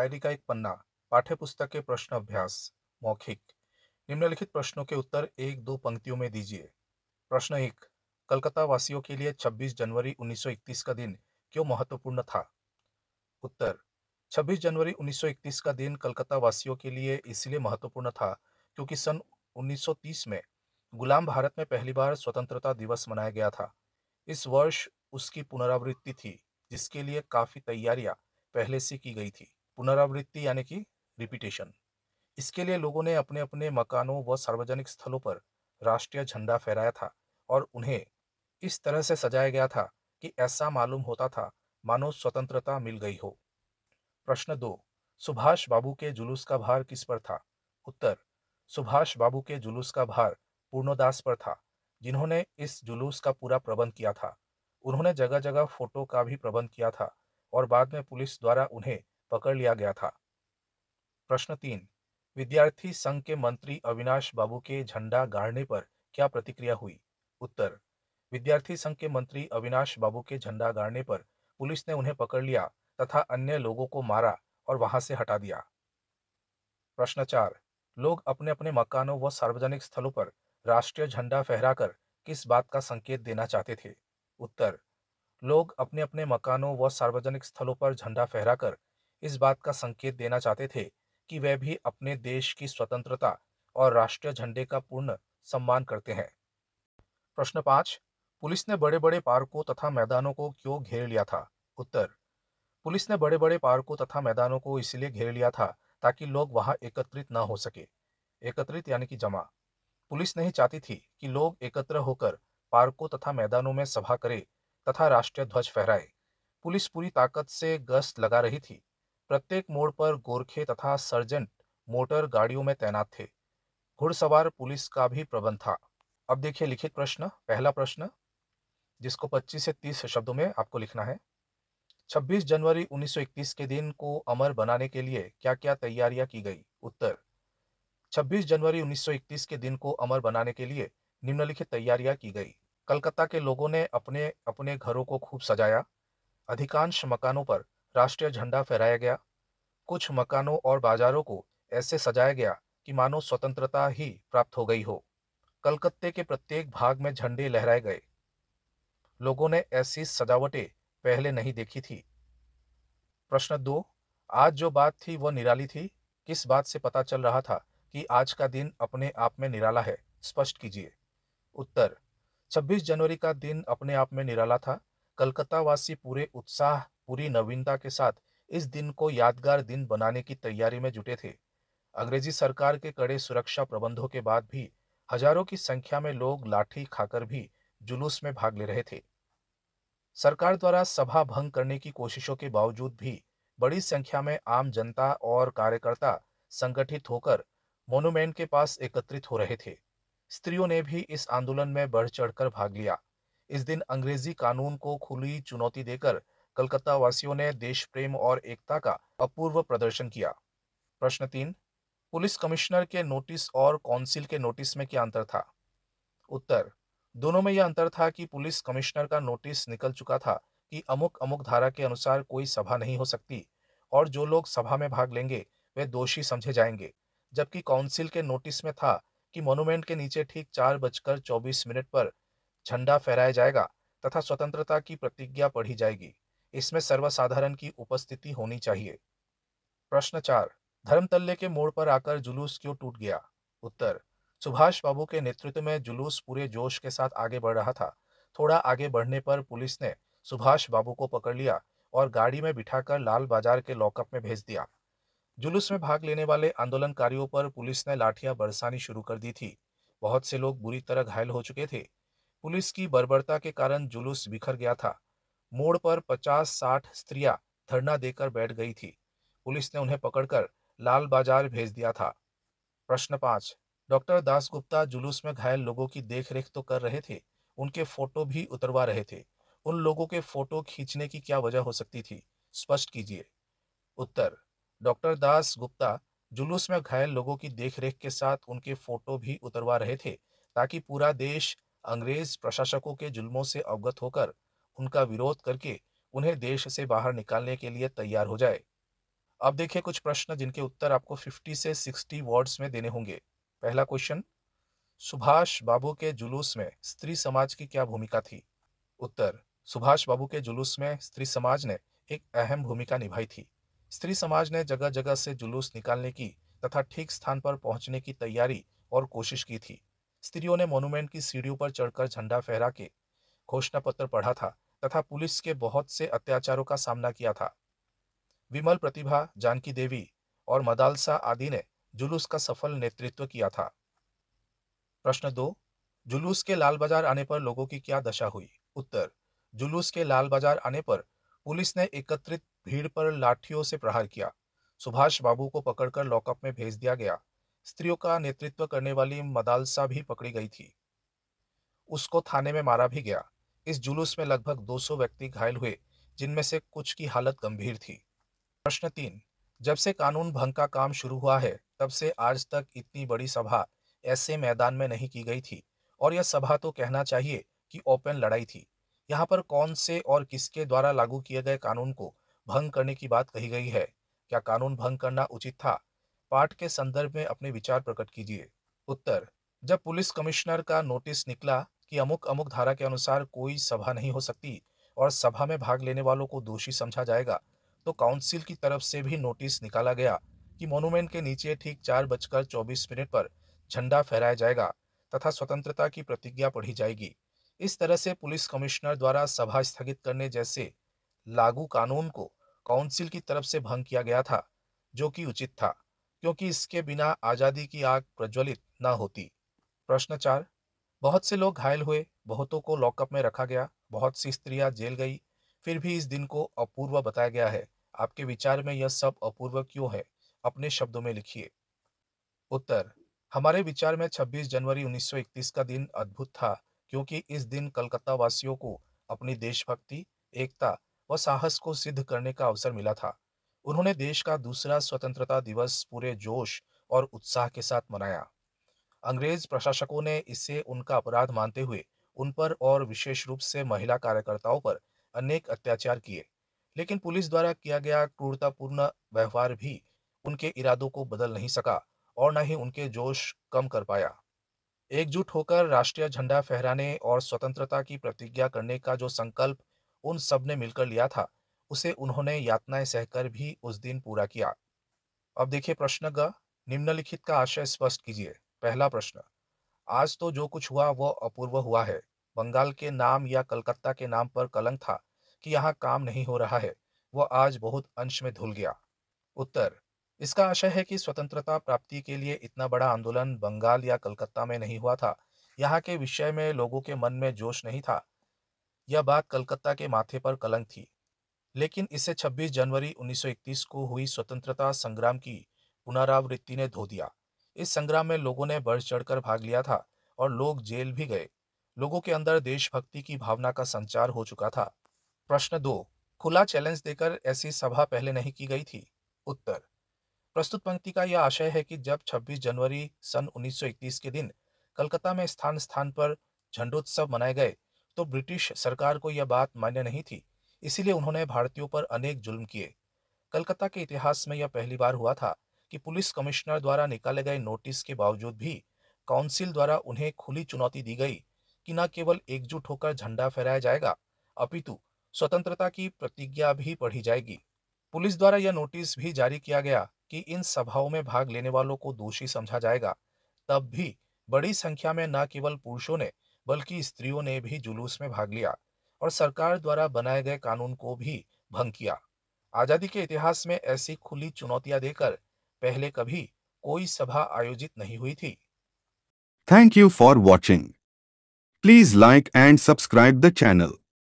Diary का एक पन्ना, पाठ्यपुस्तक के प्रश्न अभ्यास, मौखिक। निम्नलिखित प्रश्नों के उत्तर एक दो पंक्तियों में दीजिए। प्रश्न एक, कलकत्ता वासियों के लिए 26 जनवरी 1931 का दिन क्यों महत्वपूर्ण था? उत्तर, 26 जनवरी 1931 का दिन कलकत्ता वासियों के लिए इसलिए महत्वपूर्ण था क्योंकि सन 1930 में गुलाम भारत में पहली बार स्वतंत्रता दिवस मनाया गया था। इस वर्ष उसकी पुनरावृत्ति थी, जिसके लिए काफी तैयारियां पहले से की गई थी। पुनरावृत्ति यानी कि रिपीटेशन। इसके लिए लोगों ने अपने अपने मकानों व सार्वजनिक स्थलों पर राष्ट्रीय झंडा फहराया था और उन्हें इस तरह से सजाया गया था कि ऐसा मालूम होता था मानो स्वतंत्रता मिल गई हो। प्रश्न दो, सुभाष बाबू के जुलूस का भार किस पर था? उत्तर, सुभाष बाबू के जुलूस का भार पूर्णदास पर था, जिन्होंने इस जुलूस का पूरा प्रबंध किया था। उन्होंने जगह जगह फोटो का भी प्रबंध किया था और बाद में पुलिस द्वारा उन्हें पकड़ लिया गया था। प्रश्न तीन, विद्यार्थी संघ के मंत्री अविनाश बाबू के झंडा गाड़ने पर क्या प्रतिक्रिया हुई? उत्तर, विद्यार्थी संघ के मंत्री अविनाश बाबू के झंडा गाड़ने पर पुलिस ने उन्हें पकड़ लिया तथा अन्य लोगों को मारा और वहां से हटा दिया। प्रश्न चार, लोग अपने अपने मकानों व सार्वजनिक स्थलों पर राष्ट्रीय झंडा फहराकर किस बात का संकेत देना चाहते थे? उत्तर, लोग अपने अपने मकानों व सार्वजनिक स्थलों पर झंडा फहराकर इस बात का संकेत देना चाहते थे कि वे भी अपने देश की स्वतंत्रता और राष्ट्रीय झंडे का पूर्ण सम्मान करते हैं। प्रश्न पाँच, पुलिस ने बड़े बड़े पार्कों तथा मैदानों को क्यों घेर लिया था? उत्तर, पुलिस ने बड़े बड़े पार्कों तथा मैदानों को इसलिए घेर लिया था ताकि लोग वहां एकत्रित न हो सके। एकत्रित यानी कि जमा। पुलिस नहीं चाहती थी कि लोग एकत्र होकर पार्कों तथा मैदानों में सभा करें तथा राष्ट्रीय ध्वज फहराए। पुलिस पूरी ताकत से गश्त लगा रही थी। प्रत्येक मोड़ पर गोरखे तथा सर्जेंट मोटर गाड़ियों में तैनात थे। घुड़सवार पुलिस का भी प्रबंध था। अब देखिए लिखित प्रश्न। पहला प्रश्न, जिसको 25 से 30 शब्दों में आपको लिखना है। 26 जनवरी 1931 के दिन को अमर बनाने के लिए क्या-क्या तैयारियां की गई? उत्तर, 26 जनवरी 1931 के दिन को अमर बनाने के लिए निम्नलिखित तैयारियां की गई। कलकत्ता के लोगों ने अपने अपने घरों को खूब सजाया। अधिकांश मकानों पर राष्ट्रीय झंडा फहराया गया। कुछ मकानों और बाजारों को ऐसे सजाया गया कि मानो स्वतंत्रता ही प्राप्त हो गई हो। कलकत्ते के प्रत्येक भाग में झंडे लहराए गए। लोगों ने ऐसी सजावटें पहले नहीं देखी थी। प्रश्न दो, आज जो बात थी वह निराली थी। किस बात से पता चल रहा था कि आज का दिन अपने आप में निराला है? स्पष्ट कीजिए। उत्तर, 26 जनवरी का दिन अपने आप में निराला था। कलकत्ता वासी पूरे उत्साह, पूरी नवीनता के साथ इस दिन को यादगार दिन बनाने की तैयारी में जुटे थे। अंग्रेजी सरकार के कड़े सुरक्षा प्रबंधों के बाद भी हजारों की संख्या में लोग लाठी खाकर भी जुलूस में भाग ले रहे थे। सरकार द्वारा सभा भंग करने की कोशिशों के बावजूद भी बड़ी संख्या में आम जनता और कार्यकर्ता संगठित होकर मोनुमेंट के पास एकत्रित हो रहे थे। स्त्रियों ने भी इस आंदोलन में बढ़ चढ़कर भाग लिया। इस दिन अंग्रेजी कानून को खुली चुनौती देकर कलकत्ता वासियों ने देश प्रेम और एकता का अपूर्व प्रदर्शन किया। प्रश्न तीन, पुलिस कमिश्नर के नोटिस और काउंसिल के नोटिस में क्या अंतर था? उत्तर, दोनों में यह अंतर था कि पुलिस कमिश्नर का नोटिस निकल चुका था कि अमुक अमुक धारा के अनुसार कोई सभा नहीं हो सकती और जो लोग सभा में भाग लेंगे वे दोषी समझे जाएंगे। जबकि काउंसिल के नोटिस में था कि मॉन्यूमेंट के नीचे ठीक 4:24 पर झंडा फहराया जाएगा तथा स्वतंत्रता की प्रतिज्ञा पढ़ी जाएगी। इसमें सर्वसाधारण की उपस्थिति होनी चाहिए। प्रश्न चार, धर्मतल्ले के मोड़ पर आकर जुलूस क्यों टूट गया? उत्तर, सुभाष बाबू के नेतृत्व में जुलूस पूरे जोश के साथ आगे बढ़ रहा था। थोड़ा आगे बढ़ने पर पुलिस ने सुभाष बाबू को पकड़ लिया और गाड़ी में बिठाकर लाल बाजार के लॉकअप में भेज दिया। जुलूस में भाग लेने वाले आंदोलनकारियों पर पुलिस ने लाठियां बरसानी शुरू कर दी थी। बहुत से लोग बुरी तरह घायल हो चुके थे। पुलिस की बर्बरता के कारण जुलूस बिखर गया था। मोड़ पर 50-60 स्त्रियां धरना देकर बैठ गई थी। पुलिस ने उन्हें पकड़कर लाल बाजार भेज दिया था। प्रश्न पाँच, डॉक्टर दासगुप्ता जुलूस में घायल लोगों की देखरेख तो कर रहे थे, उनके फोटो भी उतरवा रहे थे। उन लोगों के फोटो खींचने की क्या वजह हो सकती थी? स्पष्ट कीजिए। उत्तर, डॉक्टर दास गुप्ता जुलूस में घायल लोगों की देखरेख के साथ उनके फोटो भी उतरवा रहे थे ताकि पूरा देश अंग्रेज प्रशासकों के जुल्मों से अवगत होकर उनका विरोध करके उन्हें देश से बाहर निकालने के लिए तैयार हो जाए। अब देखिए कुछ प्रश्न जिनके उत्तर आपको 50 से 60 वर्ड्स में देने होंगे। पहला क्वेश्चन, सुभाष बाबू के जुलूस में स्त्री समाज की क्या भूमिका थी? उत्तर, सुभाष बाबू के जुलूस में स्त्री समाज ने एक अहम भूमिका निभाई थी। स्त्री समाज ने जगह जगह से जुलूस निकालने की तथा ठीक स्थान पर पहुंचने की तैयारी और कोशिश की थी। स्त्रियों ने मॉन्यूमेंट की सीढ़ियों पर चढ़कर झंडा फहरा के घोषणा पत्र पढ़ा था तथा पुलिस के बहुत से अत्याचारों का सामना किया था। विमल प्रतिभा, जानकी देवी और मदालसा आदि ने जुलूस का सफल नेतृत्व किया था। प्रश्न 2, जुलूस के लाल बाजार आने पर लोगों की क्या दशा हुई? उत्तर, जुलूस के लाल बाजार आने पर पुलिस ने एकत्रित भीड़ पर लाठियों से प्रहार किया। सुभाष बाबू को पकड़कर लॉकअप में भेज दिया गया। स्त्रियों का नेतृत्व करने वाली मदालसा भी पकड़ी गई थी। उसको थाने में मारा भी गया। इस जुलूस में लगभग 200 व्यक्ति घायल हुए, जिनमें से कुछ की हालत गंभीर थी। प्रश्न 3, जब से कानून भंग का काम शुरू हुआ है, तब से आज तक इतनी बड़ी सभा ऐसे मैदान में नहीं की गई थी और यह सभा तो कहना चाहिए कि ओपन लड़ाई थी। यहाँ पर कौन से और किसके द्वारा लागू किए गए कानून को भंग करने की बात कही गई है? क्या कानून भंग करना उचित था? पाठ के संदर्भ में अपने विचार प्रकट कीजिए। उत्तर, जब पुलिस कमिश्नर का नोटिस निकला कि अमुक अमुक धारा के अनुसार कोई सभा नहीं हो सकती और सभा में भाग लेने वालों को दोषी समझा जाएगा, तो काउंसिल की तरफ से भी नोटिस निकाला गया कि मॉन्यूमेंट के नीचे ठीक 4:24 पर झंडा फहराया जाएगा तथा स्वतंत्रता की प्रतिज्ञा पढ़ी जाएगी। इस तरह से पुलिस कमिश्नर द्वारा सभा स्थगित करने जैसे लागू कानून को काउंसिल की तरफ से भंग किया गया था, जो कि उचित था, क्योंकि इसके बिना आजादी की आग प्रज्वलित न होती। प्रश्न 4, बहुत से लोग घायल हुए, बहुतों को लॉकअप में रखा गया, बहुत सी स्त्रियां जेल गई, फिर भी इस दिन को अपूर्व बताया गया है। आपके विचार में यह सब अपूर्व क्यों है? अपने शब्दों में लिखिए। उत्तर, हमारे विचार में 26 जनवरी 1931 का दिन अद्भुत था, क्योंकि इस दिन कलकत्ता वासियों को अपनी देशभक्ति, एकता व साहस को सिद्ध करने का अवसर मिला था। उन्होंने देश का दूसरा स्वतंत्रता दिवस पूरे जोश और उत्साह के साथ मनाया। अंग्रेज प्रशासकों ने इसे उनका अपराध मानते हुए उन पर और विशेष रूप से महिला कार्यकर्ताओं पर अनेक अत्याचार किए, लेकिन पुलिस द्वारा किया गया क्रूरतापूर्ण व्यवहार भी उनके इरादों को बदल नहीं सका और न ही उनके जोश कम कर पाया। एकजुट होकर राष्ट्रीय झंडा फहराने और स्वतंत्रता की प्रतिज्ञा करने का जो संकल्प उन सब ने मिलकर लिया था, उसे उन्होंने यातनाएं सहकर भी उस दिन पूरा किया। अब देखिए प्रश्न ग, निम्नलिखित का आशय स्पष्ट कीजिए। पहला प्रश्न, आज तो जो कुछ हुआ वह अपूर्व हुआ है। बंगाल के नाम या कलकत्ता के नाम पर कलंक था कि यहाँ काम नहीं हो रहा है, वह आज बहुत अंश में धुल गया। उत्तर, इसका आशय है कि स्वतंत्रता प्राप्ति के लिए इतना बड़ा आंदोलन बंगाल या कलकत्ता में नहीं हुआ था। यहाँ के विषय में लोगों के मन में जोश नहीं था। यह बात कलकत्ता के माथे पर कलंक थी, लेकिन इसे 26 जनवरी 1931 को हुई स्वतंत्रता संग्राम की पुनरावृत्ति ने धो दिया। इस संग्राम में लोगों ने बढ़ चढ़कर भाग लिया था और लोग जेल भी गए। लोगों के अंदर देशभक्ति की भावना का संचार हो चुका था। प्रश्न 2, खुला चैलेंज देकर ऐसी सभा पहले नहीं की गई थी? उत्तर, प्रस्तुत पंक्ति का यह आशय है कि जब 26 जनवरी सन 1931 के दिन कलकत्ता में स्थान स्थान पर झंडोत्सव मनाए गए, तो ब्रिटिश सरकार को यह बात मान्य नहीं थी। इसीलिए उन्होंने भारतीयों पर अनेक जुल्म किए। कलकत्ता के इतिहास में यह पहली बार हुआ था कि पुलिस कमिश्नर द्वारा निकाले गए नोटिस के बावजूद भी काउंसिल द्वारा उन्हें खुली चुनौती दी गई कि न केवल एकजुट होकर झंडा फहराया जाएगा, अपितु स्वतंत्रता की प्रतिज्ञा भी पढ़ी जाएगी। पुलिस द्वारा यह नोटिस भी जारी किया गया कि इन सभाओं में भाग लेने वालों को दोषी समझा जाएगा। तब भी बड़ी संख्या में न केवल पुरुषों ने बल्कि स्त्रियों ने भी जुलूस में भाग लिया और सरकार द्वारा बनाए गए कानून को भी भंग किया। आजादी के इतिहास में ऐसी खुली चुनौतियां देकर पहले कभी कोई सभा आयोजित नहीं हुई थी। Thank you for watching. Please like and subscribe the channel.